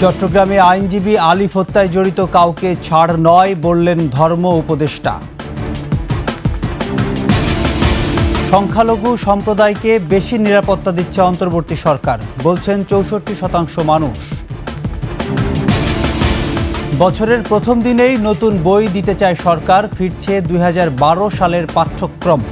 চট্টগ্রামে আইনজীবী আলিফ হত্যায় জড়িত কাউকে ছাড় নয় বললেন ধর্ম উপদেষ্টা। সংখ্যালঘু সম্প্রদায়কে বেশি নিরাপত্তা দিচ্ছে অন্তর্বর্তী সরকার, বলছেন 64% মানুষ। বছরের প্রথম দিনেই নতুন বই দিতে চায় সরকার, ফিরছে 2012 সালের পাঠ্যক্রম।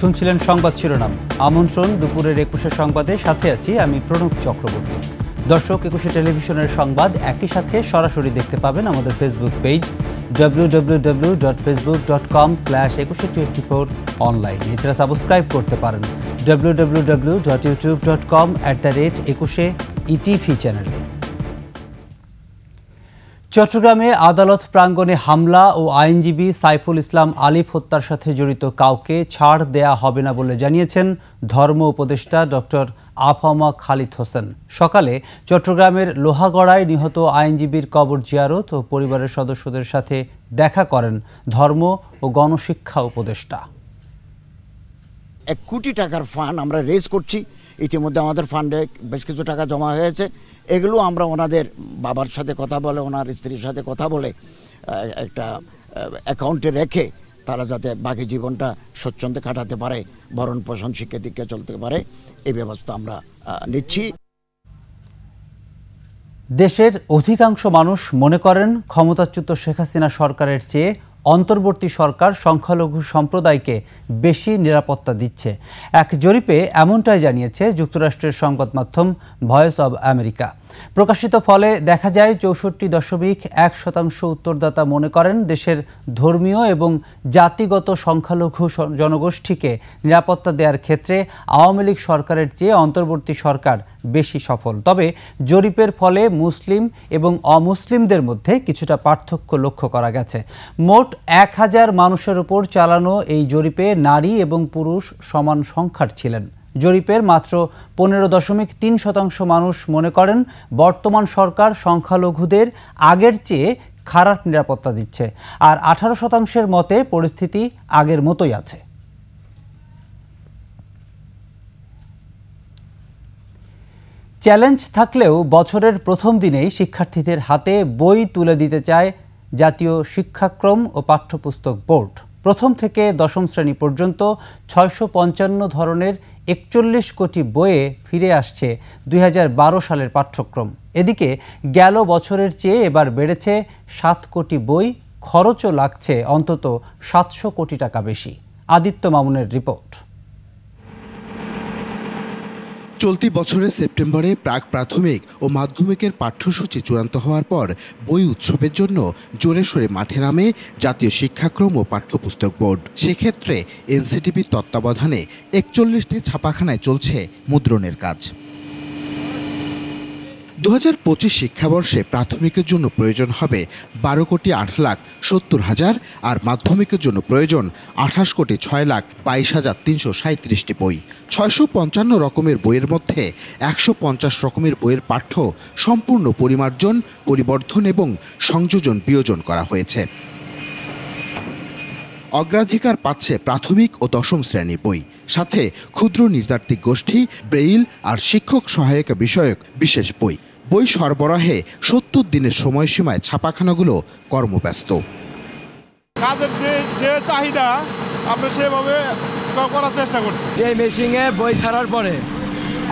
শুনছিলেন সংবাদ শিরোনাম। আমন্ত্রণ দুপুরের 21 সংবাদে, সাথে আছি আমি প্রণব চক্রবর্তী। দর্শক, 21 টেলিভিশনের সংবাদ একই সাথে সরাসরি দেখতে পাবেন আমাদের ফেসবুক পেজ www.facebook.com/2124 অনলাইনে। এছাড়া সাবস্ক্রাইব করতে পারেন www.youtube.com/21etv চ্যানেলে। চট্টগ্রামে আদালত প্রাঙ্গণে হামলা ও আইনজীবী সাইফুল ইসলাম আলিফ হত্যার সাথে জড়িত কাউকে ছাড় দেয়া হবে না বলে জানিয়েছেন ধর্ম উপদেষ্টা ডক্টর আফামা খালিদ হোসেন। সকালে চট্টগ্রামের লোহাগড়ায় নিহত আইনজীবীর কবর জিয়ারত ও পরিবারের সদস্যদের সাথে দেখা করেন ধর্ম ও গণশিক্ষা উপদেষ্টা। 1 কোটি টাকার ফান্ড আমরা রেজ করছি। ইতিমধ্যে আমাদের ফান্ডে বেশ কিছু টাকা জমা হয়েছে। এগুলো আমরা ওনাদের বাবার সাথে কথা বলে, ওনার স্ত্রীর সাথে কথা বলে একটা অ্যাকাউন্টে রেখে তারা যাতে বাকি জীবনটা স্বচ্ছন্দে কাটাতে পারে, ভরণ পোষণ শিক্ষা দীক্ষা চলতে পারে, এই ব্যবস্থা আমরা নিচ্ছি। দেশের অধিকাংশ মানুষ মনে করেন ক্ষমতাচ্যুত শেখ হাসিনা সরকারের চেয়ে অন্তর্বর্তী সরকার সংখ্যালঘু সম্প্রদায়কে বেশি নিরাপত্তা দিচ্ছে। এক জরিপে এমনটাই জানিয়েছে যুক্তরাষ্ট্রের সংবাদ মাধ্যম ভয়েস অব আমেরিকা। প্রকাশিত ফলে দেখা যায় 64.1% উত্তরদাতা মনে করেন দেশের ধর্মীয় এবং জাতিগত সংখ্যালঘু জনগোষ্ঠীকে নিরাপত্তা দেওয়ার ক্ষেত্রে আওয়ামী লীগ সরকারের চেয়ে অন্তর্বর্তী সরকার বেশি সফল। তবে জরিপের ফলে মুসলিম এবং অমুসলিমদের মধ্যে কিছুটা পার্থক্য লক্ষ্য করা গেছে। মোট 1000 মানুষের উপর চালানো এই জরিপে নারী এবং পুরুষ সমান সংখ্যার ছিলেন। জরিপের মাত্র 15.3% মানুষ মনে করেন বর্তমান সরকার সংখ্যালঘুদের আগের চেয়ে খারাপ নিরাপত্তা দিচ্ছে, আর 18%-এর মতে পরিস্থিতি আগের মতোই আছে। চ্যালেঞ্জ থাকলেও বছরের প্রথম দিনেই শিক্ষার্থীদের হাতে বই তুলে দিতে চায় জাতীয় শিক্ষাক্রম ও পাঠ্যপুস্তক বোর্ড। প্রথম থেকে দশম শ্রেণী পর্যন্ত 655 ধরনের 41 কোটি বইয়ে ফিরে আসছে 2012 সালের পাঠ্যক্রম। এদিকে গেল বছরের চেয়ে এবার বেড়েছে 7 কোটি বই, খরচও লাগছে অন্তত 700 কোটি টাকা বেশি। আদিত্য মামুনের রিপোর্ট। চলতি বছরের সেপ্টেম্বরে প্রাক প্রাথমিক ও মাধ্যমিকের পাঠ্যসূচি চূড়ান্ত হওয়ার পর বই উৎসবের জন্য জোরে সোরে মাঠে নামে জাতীয় শিক্ষাক্রম ও পাঠ্যপুস্তক বোর্ড। সেক্ষেত্রে এনসিটিবির তত্ত্বাবধানে 41টি ছাপাখানায় চলছে মুদ্রণের কাজ। 2025 শিক্ষাবর্ষে প্রাথমিকের জন্য প্রয়োজন হবে 12,08,70,000 আর মাধ্যমিকের জন্য প্রয়োজন 28,06,22,337টি বই। 655 রকমের বইয়ের মধ্যে 150 রকমের বইয়ের পাঠ্য সম্পূর্ণ পরিমার্জন, পরিবর্ধন এবং সংযোজন বিয়োজন করা হয়েছে। অগ্রাধিকার পাচ্ছে প্রাথমিক ও দশম শ্রেণীর বই, সাথে ক্ষুদ্র নৃতাত্ত্বিক গোষ্ঠী, ব্রেইল আর শিক্ষক সহায়িকা বিষয়ক বিশেষ বই। বই সরবরাহে 70 দিনের সময়সীমায় ছাপাখানাগুলো কর্মব্যস্ত। কাজের যে চাহিদা আমরা সেভাবে করার চেষ্টা করছি। এই মেশিনে বই ছাড়ার পরে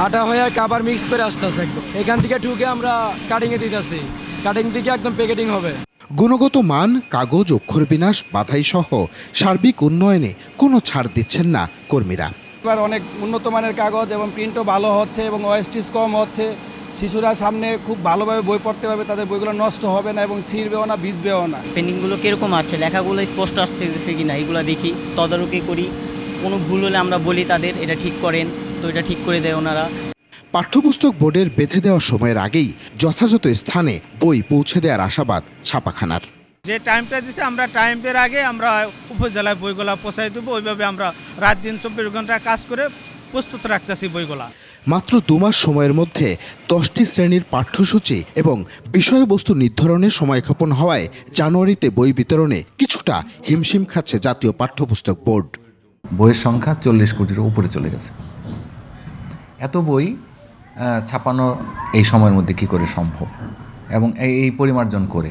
আটা হয়ে কাবার মিক্স করে আসতেছে, একদম এখান থেকে ঢুকে আমরা কাটিংয়ে দিতেছি, কাটিং থেকে একদম প্যাকেটিং হবে। গুণগত মান, কাগজ, অক্ষর বিন্যাস, বাধাই সহ সার্বিক উন্নয়নে কোনো ছাড় দিচ্ছেন না কর্মীরা। এবার অনেক উন্নত মানের কাগজ এবং প্রিন্টও ভালো হচ্ছে এবং ওয়েস্টেজ কম হচ্ছে। শিশুরা সামনে খুব ভালোভাবে বই পড়তে পারবে, তাদের বইগুলো নষ্ট হবে না এবং ছিঁড়বেও না, ভিজবেও না। পেন্টিংগুলো কীরকম আছে, লেখাগুলো স্পষ্ট আসছে কিনা এগুলো দেখি, তদারকি করি। কোনো ভুল হলে আমরা বলি তাদের এটা ঠিক করেন, তো এটা ঠিক করে দেয় ওনারা। পাঠ্যপুস্তক বোর্ডের বেঁধে দেওয়ার সময়ের আগেই যথাযথ স্থানে বই পৌঁছে দেওয়ার আশাবাদ ছাপাখানার। যে টাইমটা দিছে আমরা টাইমের আগে আমরা উপজেলায় বইগুলা পৌঁছাই দেবো। ওইভাবে আমরা রাত দিন 24 ঘন্টা কাজ করে প্রস্তুত রাখতেছি বইগুলা। মাত্র 2 মাস সময়ের মধ্যে 10টি শ্রেণীর পাঠ্যসূচি এবং বিষয়বস্তু নির্ধারণের সময়ক্ষেপণ হওয়ায় জানুয়ারিতে বই বিতরণে কিছুটা হিমশিম খাচ্ছে জাতীয় পাঠ্যপুস্তক বোর্ড। বইয়ের সংখ্যা 40 কোটির উপরে চলে গেছে। এত বই ছাপানো এই সময়ের মধ্যে কি করে সম্ভব এবং এই পরিমার্জন করে,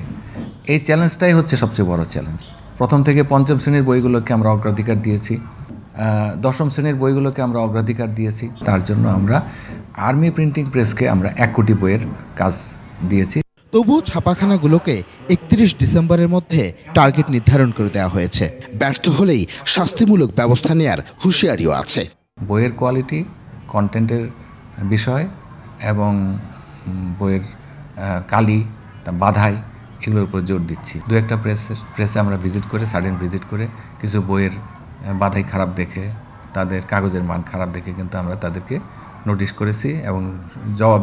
এই চ্যালেঞ্জটাই হচ্ছে সবচেয়ে বড় চ্যালেঞ্জ। প্রথম থেকে পঞ্চম শ্রেণীর বইগুলোকে আমরা অগ্রাধিকার দিয়েছি, দশম শ্রেণীর বইগুলোকে আমরা অগ্রাধিকার দিয়েছি। তার জন্য আমরা আর্মি প্রিন্টিং প্রেসকে আমরা 1 কোটি বইয়ের কাজ দিয়েছি। তবুও ছাপাখানাগুলোকে 31 ডিসেম্বরের মধ্যে টার্গেট নির্ধারণ করে দেওয়া হয়েছে। ব্যর্থ হলেই শাস্তিমূলক ব্যবস্থা নেয়ার হুঁশিয়ারিও আছে। বইয়ের কোয়ালিটি, কন্টেন্টের বিষয় এবং বইয়ের কালি, বাধাই, এগুলোর উপর জোর দিচ্ছি। 2-1টা প্রেসে আমরা ভিজিট করে, সাডেন ভিজিট করে কিছু বইয়ের বাধাই খারাপ দেখে, তাদের কাগজের মান খারাপ দেখে কিন্তু আমরা তাদেরকে নোটিশ করেছি এবং জবাব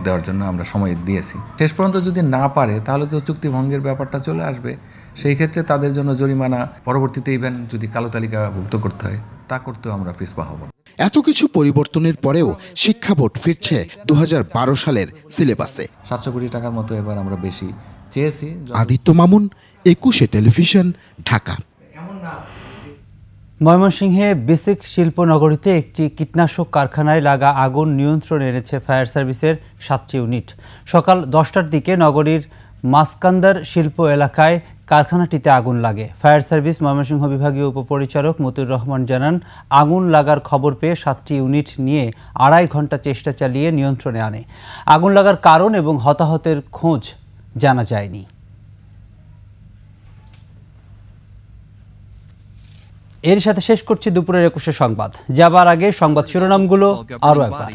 দেওয়ার জন্য আমরা সময় দিয়েছি। শেষ পর্যন্ত যদি না পারে তাহলে তো চুক্তিভঙ্গের ব্যাপারটা চলে আসবে। সেই ক্ষেত্রে তাদের জন্য জরিমানা, পরবর্তীতে ইভেন যদি কালো তালিকাভুক্ত করতে হয় তা করতেও আমরা পিছপা হব। এত কিছু পরিবর্তনের পরেও শিক্ষা বোর্ড ফিরছে 2012 সালের সিলেবাসে। 700 কোটি টাকার মতো এবার আমরা বেশি চেয়েছি। আদিত্য মামুন, 21 টেলিভিশন, ঢাকা। ময়মনসিংহে বেসিক শিল্পনগরীতে একটি কীটনাশক কারখানায় লাগা আগুন নিয়ন্ত্রণে এনেছে ফায়ার সার্ভিসের 7টি ইউনিট। সকাল 10টার দিকে নগরীর মাসকান্দার শিল্প এলাকায় কারখানাটিতে আগুন লাগে। ফায়ার সার্ভিস ময়মনসিংহ বিভাগীয় উপপরিচালক মতিউর রহমান জানান, আগুন লাগার খবর পেয়ে 7টি ইউনিট নিয়ে 2.5 ঘন্টা চেষ্টা চালিয়ে নিয়ন্ত্রণে আনে। আগুন লাগার কারণ এবং হতাহতের খোঁজ জানা যায়নি। এর সাথে শেষ করছি দুপুরের 21 সংবাদ। যাবার আগে সংবাদ শিরোনামগুলো আরো একবার।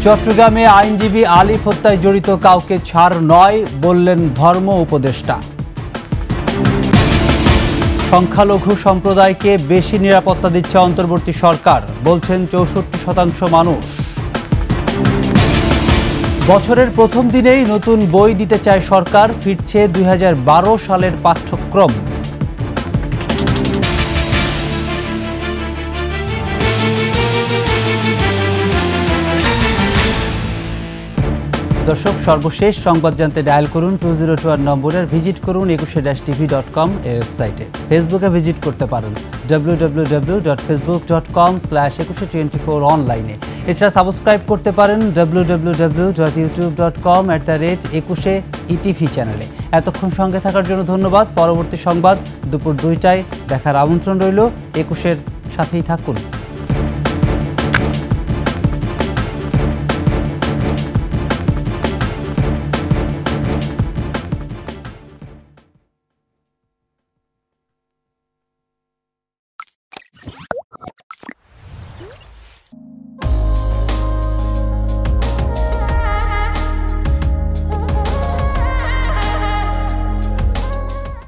চট্টগ্রামে আইনজীবী আলিফ হত্যায় জড়িত কাউকে ছাড় নয় বললেন ধর্ম উপদেষ্টা। সংখ্যালঘু সম্প্রদায়কে বেশি নিরাপত্তা দিচ্ছে অন্তর্বর্তী সরকার, বলছেন 64% মানুষ। বছরের প্রথম দিনেই নতুন বই দিতে চায় সরকার, ফিরছে 2012 সালের পাঠ্যক্রম। দর্শক, সর্বশেষ সংবাদ জানতে ডায়াল করুন 2021 নম্বরে, ভিজিট করুন 21-tv.com ওয়েবসাইটে। ফেসবুকে ভিজিট করতে পারেন www.facebook.com/2124 অনলাইনে। এছাড়া সাবস্ক্রাইব করতে পারেন www.youtube.com/21etv চ্যানেলে। এতক্ষণ সঙ্গে থাকার জন্য ধন্যবাদ। পরবর্তী সংবাদ দুপুর 2টায় দেখার আমন্ত্রণ রইল। 21-এর সাথেই থাকুন।